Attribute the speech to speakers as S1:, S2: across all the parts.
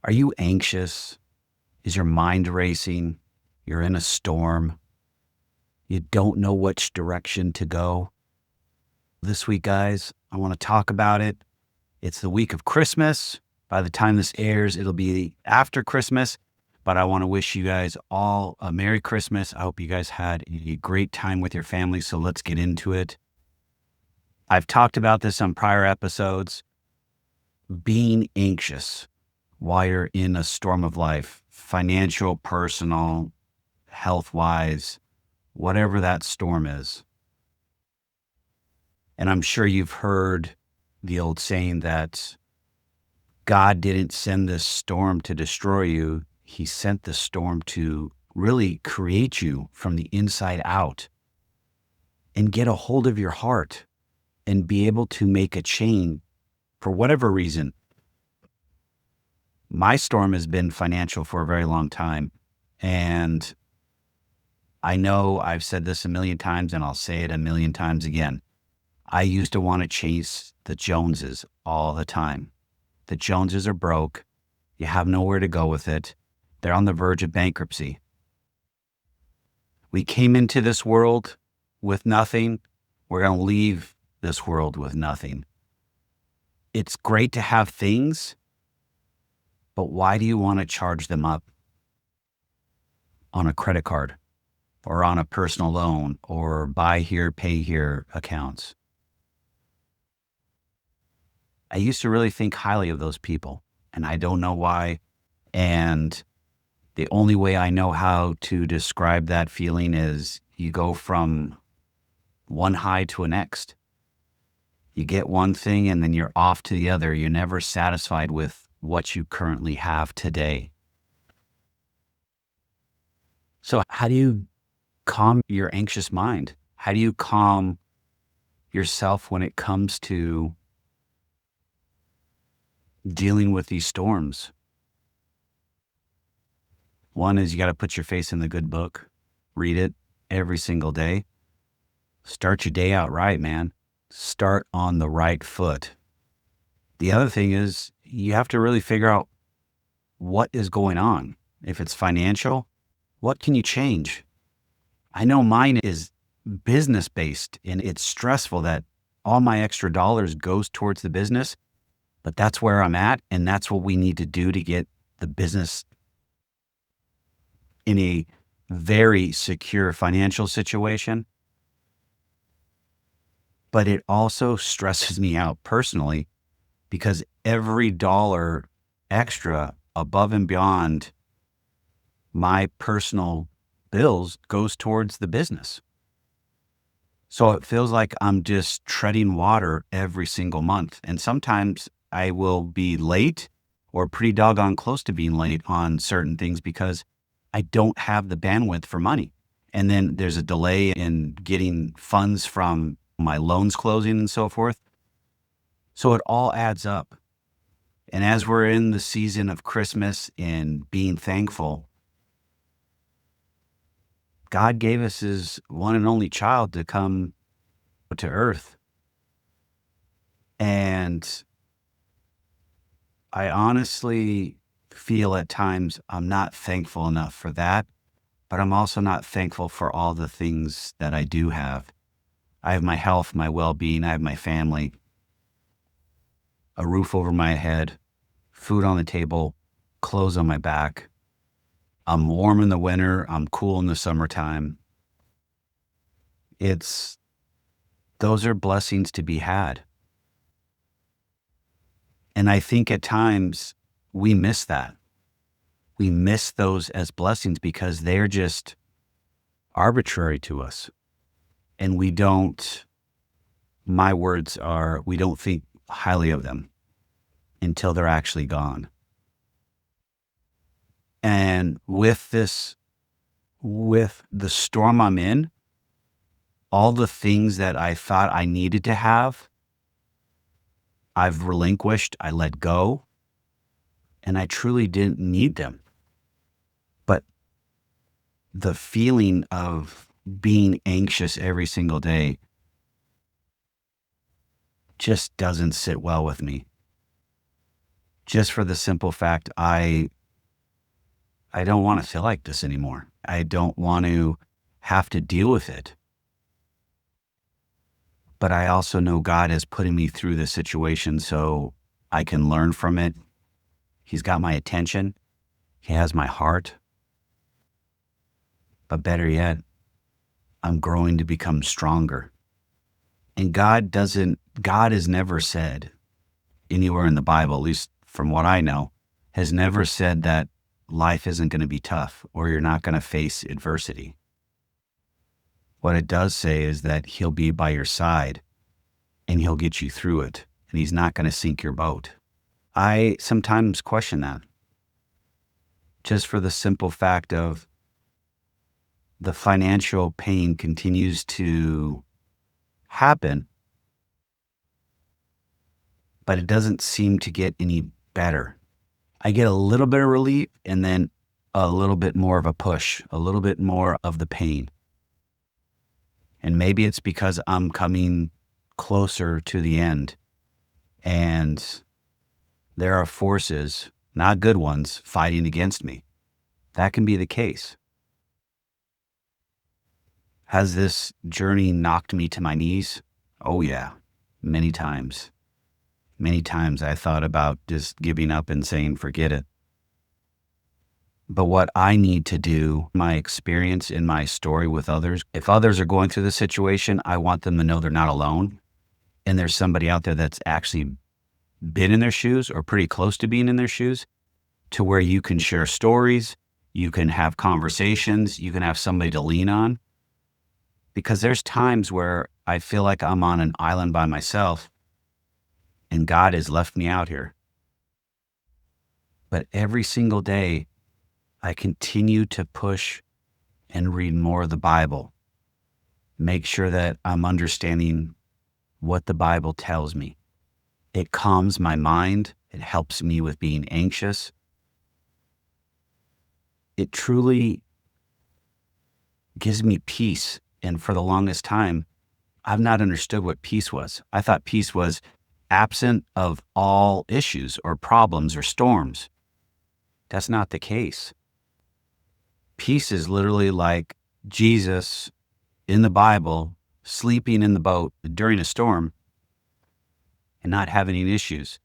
S1: Are you anxious? Is your mind racing? You're in a storm. You don't know which direction to go. This week, guys, I want to talk about it. It's the week of Christmas. By the time this airs, it'll be after Christmas. But I want to wish you guys all a Merry Christmas. I hope you guys had a great time with your family. So let's get into it. I've talked about this on prior episodes. Being anxious while you're in a storm of life, financial, personal, health-wise, whatever that storm is. And I'm sure you've heard the old saying that God didn't send this storm to destroy you. He sent the storm to really create you from the inside out and get a hold of your heart and be able to make a change for whatever reason. My storm has been financial for a very long time. And I know I've said this a million times and I'll say it a million times again. I used to want to chase the Joneses all the time. The Joneses are broke. You have nowhere to go with it. They're on the verge of bankruptcy. We came into this world with nothing. We're going to leave this world with nothing. It's great to have things, but why do you want to charge them up on a credit card or on a personal loan or buy here, pay here accounts? I used to really think highly of those people, and I don't know why. And the only way I know how to describe that feeling is you go from one high to a next. You get one thing and then you're off to the other. You're never satisfied with what you currently have today. So how do you calm your anxious mind? How do you calm yourself when it comes to dealing with these storms? One is you got to put your face in the good book, read it every single day. Start your day out right, man. Start on the right foot. The other thing is you have to really figure out what is going on. If it's financial, what can you change? I know mine is business based and it's stressful that all my extra dollars goes towards the business, but that's where I'm at. And that's what we need to do to get the business in a very secure financial situation. But it also stresses me out personally because every dollar extra above and beyond my personal bills goes towards the business. So it feels like I'm just treading water every single month. And sometimes I will be late or pretty doggone close to being late on certain things because I don't have the bandwidth for money. And then there's a delay in getting funds from my loans closing and so forth. So it all adds up. And as we're in the season of Christmas and being thankful, God gave us his one and only child to come to earth. And I honestly feel at times I'm not thankful enough for that, but I'm also not thankful for all the things that I do have. I have my health, my well-being, I have my family, a roof over my head, food on the table, clothes on my back. I'm warm in the winter, I'm cool in the summertime. Those are blessings to be had. And I think at times we miss that. We miss those as blessings because they're just arbitrary to us. And my words are, we don't think highly of them until they're actually gone. And with the storm I'm in, all the things that I thought I needed to have, I've relinquished, I let go, and I truly didn't need them. But the feeling of being anxious every single day just doesn't sit well with me. just for the simple fact I don't want to feel like this anymore. I don't want to have to deal with it. But I also know God is putting me through this situation so I can learn from it. He's got my attention. He has my heart. But better yet, I'm growing to become stronger. And God has never said anywhere in the Bible, at least from what I know, has never said that life isn't going to be tough or you're not going to face adversity. What it does say is that He'll be by your side and He'll get you through it, and He's not going to sink your boat. I sometimes question that, just for the simple fact of the financial pain continues to happen, but it doesn't seem to get any better. I get a little bit of relief and then a little bit more of a push, a little bit more of the pain. And maybe it's because I'm coming closer to the end and there are forces, not good ones, fighting against me. That can be the case. Has this journey knocked me to my knees? Oh yeah, many times. Many times I thought about just giving up and saying, forget it. But what I need to do, my experience in my story with others, if others are going through this situation, I want them to know they're not alone. And there's somebody out there that's actually been in their shoes or pretty close to being in their shoes, to where you can share stories, you can have conversations, you can have somebody to lean on. Because there's times where I feel like I'm on an island by myself and God has left me out here. But every single day, I continue to push and read more of the Bible. Make sure that I'm understanding what the Bible tells me. It calms my mind. It helps me with being anxious. It truly gives me peace. And for the longest time, I've not understood what peace was. I thought peace was absent of all issues or problems or storms. That's not the case. Peace is literally like Jesus in the Bible sleeping in the boat during a storm and not having any issues,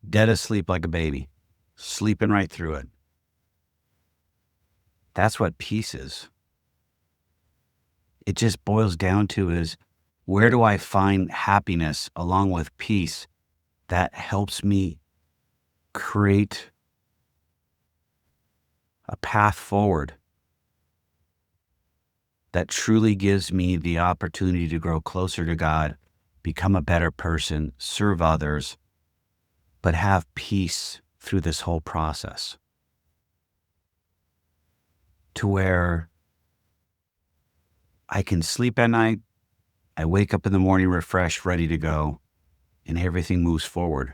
S1: dead asleep like a baby, sleeping right through it. That's what peace is. It just boils down to is, where do I find happiness along with peace that helps me create a path forward that truly gives me the opportunity to grow closer to God, become a better person, serve others, but have peace through this whole process, to where I can sleep at night, I wake up in the morning refreshed, ready to go, and everything moves forward.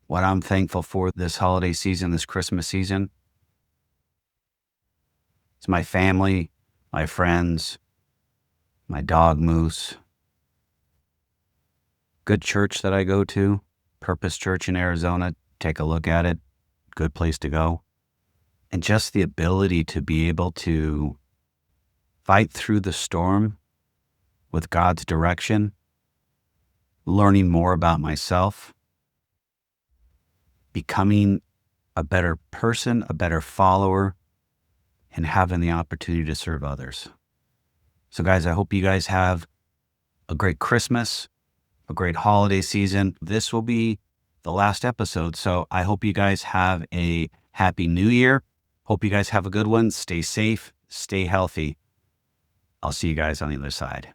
S1: What I'm thankful for this holiday season, this Christmas season, is my family, my friends, my dog Moose, good church that I go to, Purpose Church in Arizona. Take a look at it. Good place to go. And just the ability to be able to fight through the storm with God's direction, learning more about myself, becoming a better person, a better follower, and having the opportunity to serve others. So guys, I hope you guys have a great Christmas, a great holiday season. This will be the last episode, so I hope you guys have a happy new year. Hope you guys have a good one. Stay safe, stay healthy. I'll see you guys on the other side.